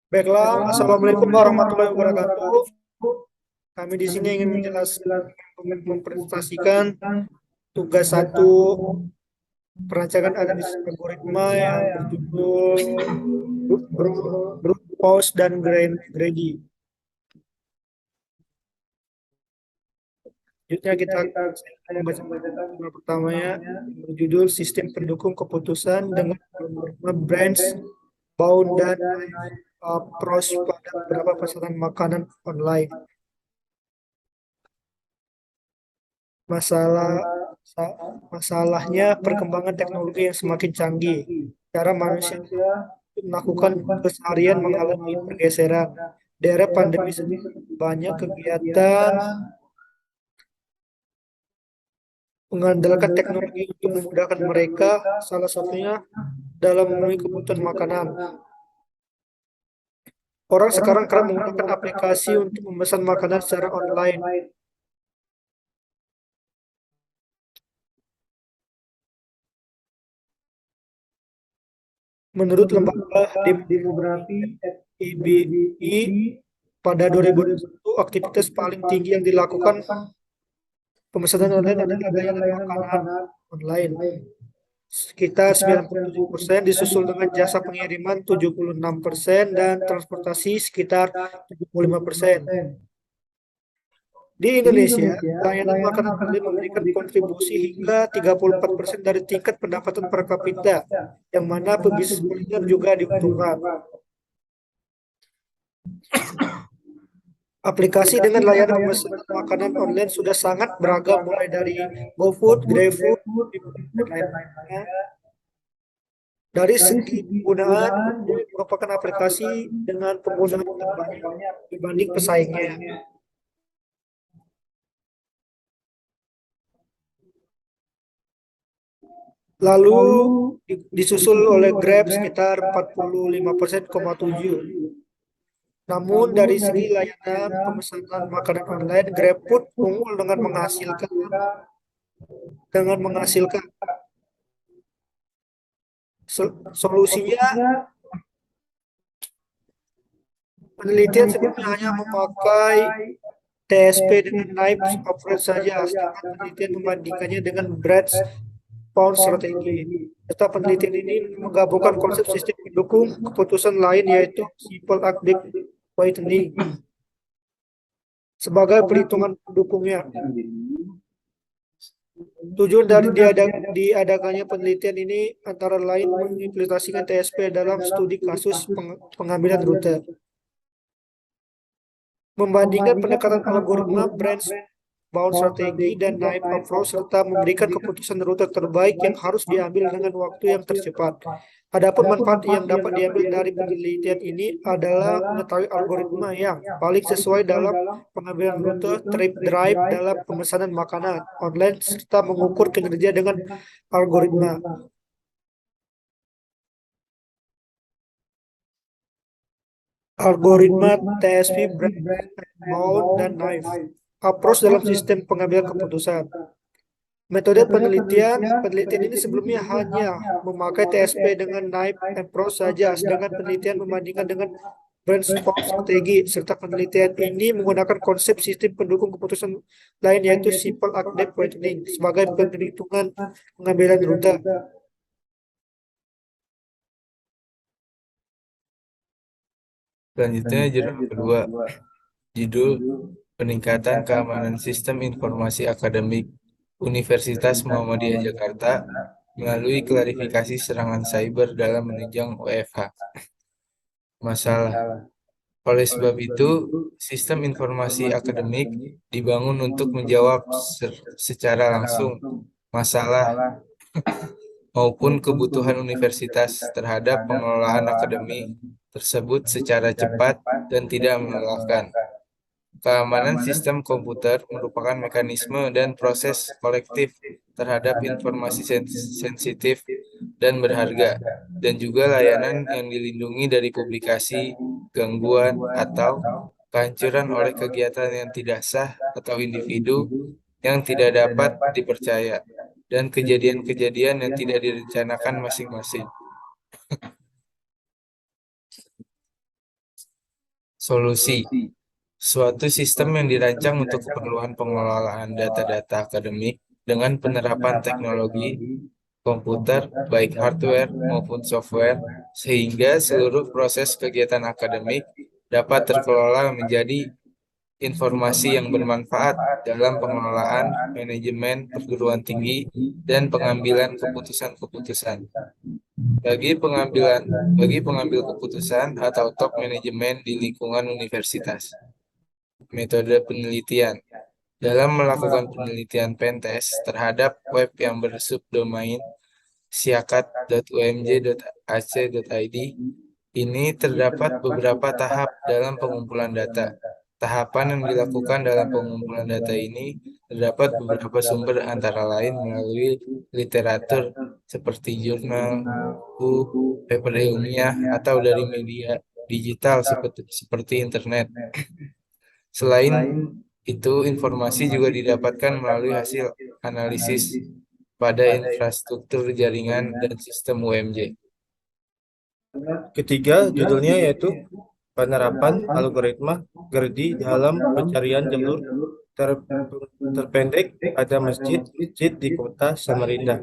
Baiklah, Assalamualaikum warahmatullahi wabarakatuh. Kami di sini ingin menjelaskan, mempresentasikan tugas satu perancangan analisis algoritma yang berjudul Brute Force dan Greedy. Selanjutnya kita membaca tugas pertamanya berjudul Sistem Pendukung Keputusan dengan algoritma Branch, Bound, dan Approach pada beberapa pesanan makanan online. Masalah Masalahnya perkembangan teknologi yang semakin canggih. Cara manusia melakukan keseharian mengalami pergeseran. Di era pandemi banyak kegiatan mengandalkan teknologi untuk memudahkan mereka, salah satunya dalam memenuhi kebutuhan makanan. Orang sekarang kerap menggunakan aplikasi untuk memesan makanan secara online. Menurut lembaga demografi IBI, pada 2021, aktivitas paling tinggi yang dilakukan pemesanan online adalah layanan makanan online. Sekitar 97%, disusul dengan jasa pengiriman 76%, dan transportasi sekitar 75%. Di Indonesia, layanan makanan online memberikan kontribusi hingga 34% dari tingkat pendapatan per kapita, yang mana pebisnis kuliner juga diuntungkan. Aplikasi dengan layanan pemesanan makanan online sudah sangat beragam, mulai dari GoFood, GrabFood, dan lain-lainnya. Dari segi penggunaan, Google merupakan aplikasi dengan penggunaan terbanyak dibanding pesaingnya. Lalu disusul oleh Grab sekitar 45,7%. Namun dari segi layanan pemesanan makanan online, GrabFood unggul dengan menghasilkan solusinya. Penelitian sebelumnya hanya memakai TSP dengan knife approach saja, sedangkan penelitian membandingkannya dengan breadth pound strategi. Serta penelitian ini menggabungkan konsep sistem pendukung keputusan lain, yaitu simple active whitening, sebagai perhitungan pendukungnya. Tujuan dari diadakannya penelitian ini antara lain mengimplementasikan TSP dalam studi kasus pengambilan rute, membandingkan pendekatan algoritma branch bound strategi dan knife approach, serta memberikan keputusan rute terbaik yang harus diambil dengan waktu yang tercepat. Adapun manfaat yang dapat diambil dari penelitian ini adalah mengetahui algoritma yang paling sesuai dalam pengambilan rute, trip drive dalam pemesanan makanan online, serta mengukur kinerja dengan algoritma. Algoritma TSP, bound, dan knife approach dalam sistem pengambilan keputusan. Metode penelitian ini sebelumnya hanya memakai TSP dengan knife approach saja, sedangkan penelitian membandingkan dengan branch bound strategi, serta penelitian ini menggunakan konsep sistem pendukung keputusan lain, yaitu simple active whitening, sebagai perhitungan pengambilan rute. Selanjutnya judul kedua, judul Peningkatan Keamanan Sistem Informasi Akademik Universitas Muhammadiyah Jakarta melalui klarifikasi serangan cyber dalam menunjang WFH. Masalah. Oleh sebab itu, sistem informasi akademik dibangun untuk menjawab secara langsung masalah maupun kebutuhan universitas terhadap pengelolaan akademi tersebut secara cepat dan tidak melelahkan. Keamanan sistem komputer merupakan mekanisme dan proses kolektif terhadap informasi sensitif dan berharga, dan juga layanan yang dilindungi dari publikasi, gangguan, atau kehancuran oleh kegiatan yang tidak sah atau individu yang tidak dapat dipercaya, dan kejadian-kejadian yang tidak direncanakan masing-masing. Solusi: suatu sistem yang dirancang untuk keperluan pengelolaan data-data akademik dengan penerapan teknologi komputer, baik hardware maupun software, sehingga seluruh proses kegiatan akademik dapat terkelola menjadi informasi yang bermanfaat dalam pengelolaan manajemen perguruan tinggi dan pengambilan keputusan-keputusan. Bagi pengambil keputusan atau top manajemen di lingkungan universitas. Metode penelitian. Dalam melakukan penelitian pentest terhadap web yang bersubdomain siakat.umj.ac.id, ini terdapat beberapa tahap dalam pengumpulan data. Tahapan yang dilakukan dalam pengumpulan data ini terdapat beberapa sumber antara lain melalui literatur seperti jurnal, buku, paper ilmiah, atau dari media digital seperti internet. Selain itu, informasi juga didapatkan melalui hasil analisis pada infrastruktur jaringan dan sistem UMJ. Ketiga, judulnya yaitu penerapan algoritma GERDI dalam pencarian jalur ter- terpendek pada masjid-masjid di kota Samarinda.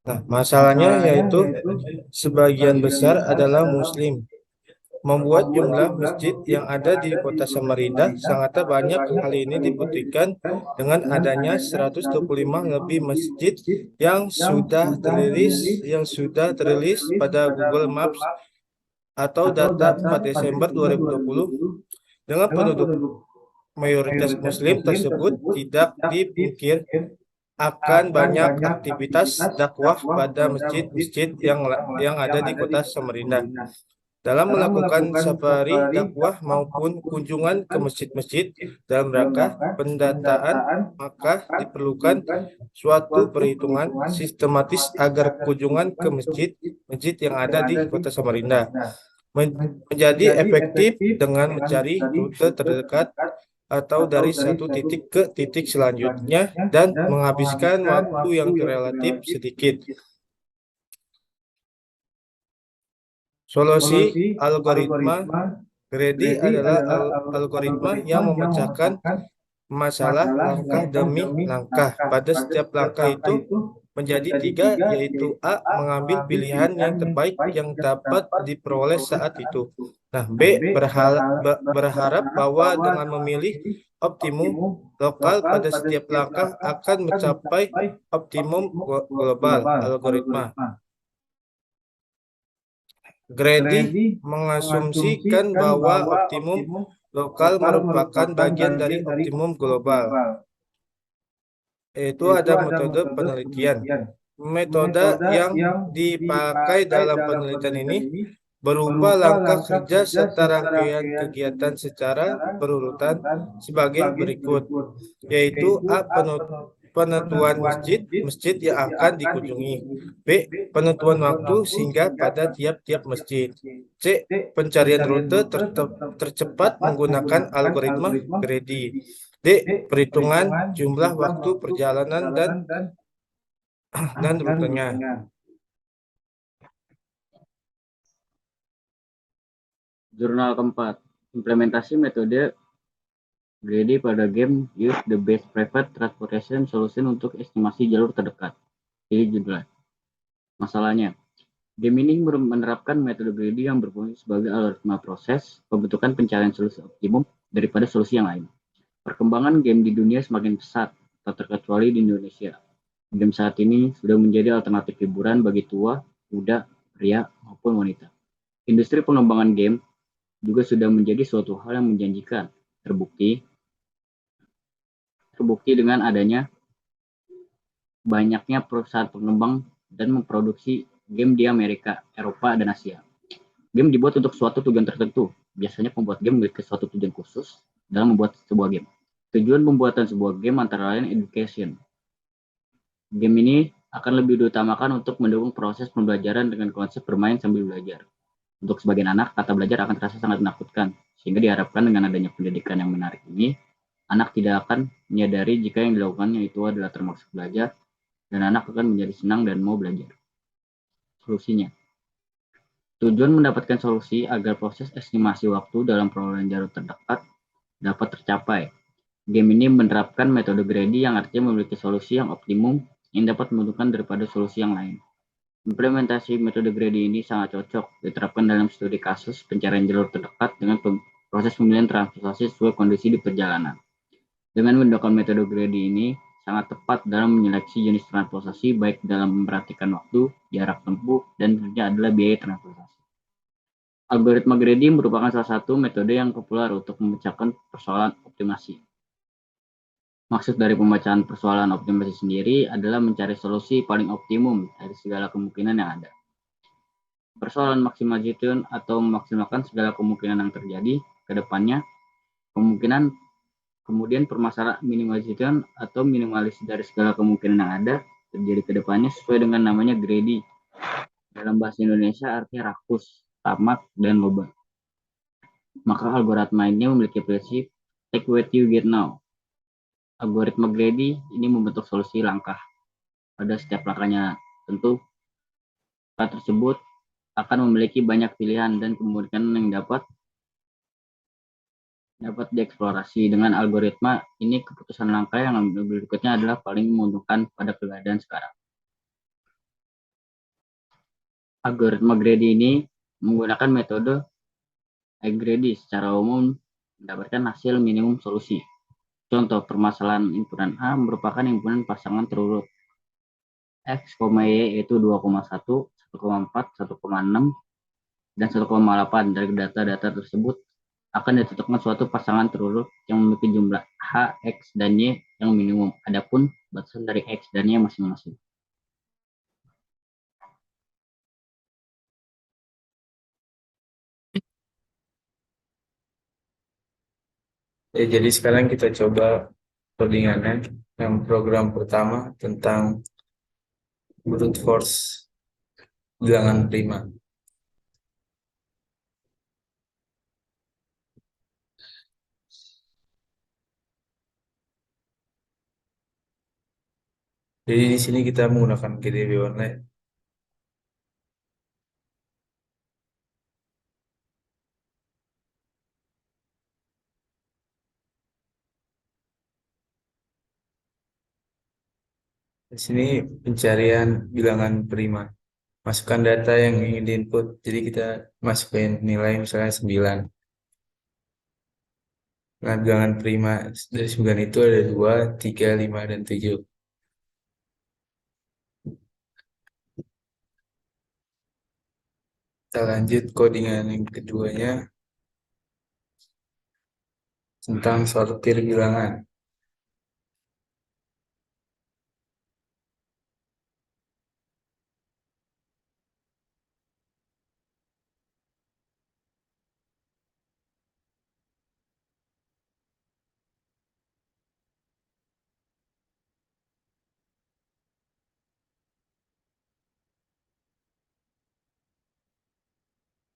Nah, masalahnya yaitu sebagian besar adalah Muslim. Membuat jumlah masjid yang ada di kota Samarinda sangat banyak. Hal ini dibuktikan dengan adanya 125 lebih masjid yang sudah terilis pada Google Maps atau data 4 Desember 2020. Dengan penduduk mayoritas Muslim tersebut, tidak dipungkir akan banyak aktivitas dakwah pada masjid-masjid yang ada di kota Samarinda. Dalam melakukan safari dakwah maupun kunjungan ke masjid-masjid dalam rangka pendataan, maka diperlukan suatu perhitungan sistematis agar kunjungan ke masjid-masjid yang ada di kota Samarinda menjadi efektif dengan mencari rute terdekat atau dari satu titik ke titik selanjutnya dan menghabiskan waktu yang relatif sedikit. Solusi algoritma GERDI adalah algoritma yang memecahkan masalah langkah demi langkah. Pada setiap langkah itu menjadi tiga, yaitu A. Mengambil pilihan yang terbaik yang dapat diperoleh saat itu. Nah, B. Berharap bahwa dengan memilih optimum lokal pada setiap langkah akan mencapai optimum global algoritma. GERDI mengasumsikan bahwa optimum lokal merupakan bagian dari optimum global. Itu ada metode penelitian. Metode yang dipakai dalam penelitian ini berupa langkah kerja serta rangkaian kegiatan secara berurutan sebagai berikut, yaitu A. Penentuan masjid yang akan dikunjungi. B. Penentuan waktu singgah pada tiap-tiap masjid. C. Pencarian rute tercepat menggunakan algoritma GERDI. D. Perhitungan jumlah waktu perjalanan dan rutenya. Jurnal keempat, implementasi metode GERDI pada game use the best preferred transportation solution untuk estimasi jalur terdekat. Jadi judulnya. Masalahnya, game ini menerapkan metode GERDI yang berfungsi sebagai algoritma proses pembentukan pencarian solusi optimum daripada solusi yang lain. Perkembangan game di dunia semakin pesat, tak terkecuali di Indonesia. Game saat ini sudah menjadi alternatif hiburan bagi tua, muda, pria, maupun wanita. Industri pengembangan game juga sudah menjadi suatu hal yang menjanjikan, terbukti dengan adanya banyaknya perusahaan pengembang dan memproduksi game di Amerika, Eropa, dan Asia. Game dibuat untuk suatu tujuan tertentu. Biasanya pembuat game memiliki suatu tujuan khusus dalam membuat sebuah game. Tujuan pembuatan sebuah game antara lain education. Game ini akan lebih diutamakan untuk mendukung proses pembelajaran dengan konsep bermain sambil belajar. Untuk sebagian anak, kata belajar akan terasa sangat menakutkan, sehingga diharapkan dengan adanya pendidikan yang menarik ini, anak tidak akan menyadari jika yang dilakukannya itu adalah termaksud belajar, dan anak akan menjadi senang dan mau belajar. Solusinya, Tujuan mendapatkan solusi agar proses estimasi waktu dalam perolehan jalur terdekat dapat tercapai. Game ini menerapkan metode greedy yang artinya memiliki solusi yang optimum yang dapat menguntungkan daripada solusi yang lain. Implementasi metode greedy ini sangat cocok diterapkan dalam studi kasus pencarian jalur terdekat dengan proses pemilihan transportasi sesuai kondisi di perjalanan. Dengan menggunakan metode greedy ini sangat tepat dalam menyeleksi jenis transportasi baik dalam memperhatikan waktu, jarak tempuh, dan tentunya adalah biaya transportasi. Algoritma greedy merupakan salah satu metode yang populer untuk memecahkan persoalan optimasi. Maksud dari pembacaan persoalan optimasi sendiri adalah mencari solusi paling optimum dari segala kemungkinan yang ada. Persoalan maximization atau memaksimalkan segala kemungkinan yang terjadi ke depannya, kemungkinan kemudian permasalahan minimization atau minimalis dari segala kemungkinan yang ada terjadi ke depannya sesuai dengan namanya greedy. Dalam bahasa Indonesia artinya rakus, tamak, dan loba. Maka algoritma ini memiliki prinsip take what you get now. Algoritma greedy ini membentuk solusi langkah. Pada setiap langkahnya tentu langkah tersebut akan memiliki banyak pilihan dan kemungkinan yang dapat dieksplorasi. Dengan algoritma ini keputusan langkah yang berikutnya adalah paling menguntungkan pada keadaan sekarang. Algoritma greedy ini menggunakan metode greedy secara umum mendapatkan hasil minimum solusi. Contoh permasalahan himpunan A merupakan himpunan pasangan terurut X, Y yaitu 2,1, 1,4, 1,6, dan 1,8. Dari data-data tersebut akan ditentukan suatu pasangan terurut yang memiliki jumlah H, X, dan Y yang minimum. Adapun batasan dari X dan Y masing-masing. Ya, jadi sekarang kita coba codingannya. Yang program pertama tentang brute force bilangan prima. Jadi di sini kita menggunakan GDB online. Di sini pencarian bilangan prima. Masukkan data yang ingin diinput. Jadi kita masukin nilai misalnya 9. Nah, bilangan prima dari 9 itu ada 2, 3, 5, dan 7. Kita lanjut codingan yang keduanya tentang sortir bilangan.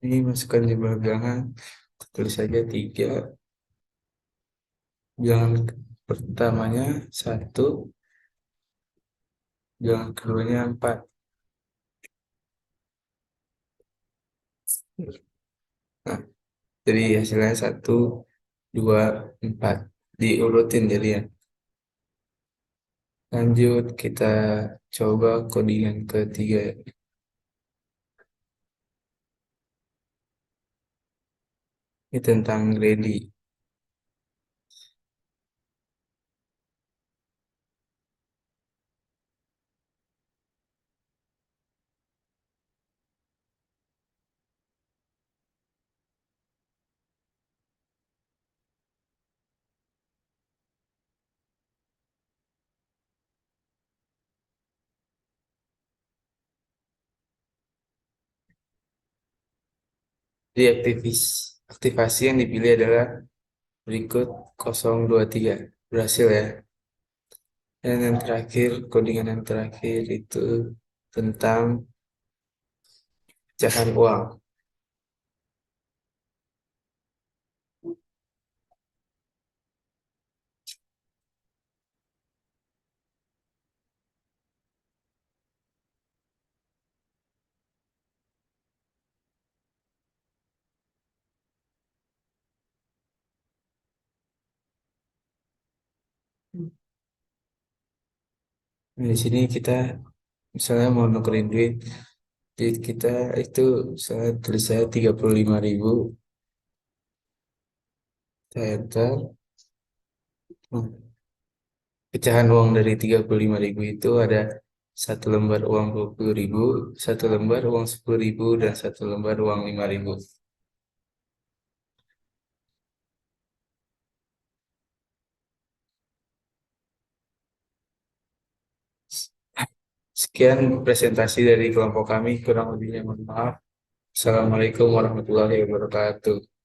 Ini masukkan jumlah bilangan. Tulis saja 3. Bilangan pertamanya 1. Bilangan keduanya 4. Nah, jadi hasilnya 1, 2, 4. Diurutin jadi ya. Lanjut kita coba codingan ketiga. Ini tentang greedy. Jadi aktivasi yang dipilih adalah berikut 023. Berhasil ya. Dan yang terakhir, codingan yang terakhir itu tentang pecahan uang. Nah, di sini kita misalnya mau nukerin duit kita itu misalnya tulis saya 35.000, kita enter. Nah, pecahan uang dari 35.000 itu ada satu lembar uang 20.000, satu lembar uang 10.000, dan satu lembar uang 5.000. Sekian presentasi dari kelompok kami, kurang lebihnya mohon maaf. Assalamualaikum warahmatullahi wabarakatuh.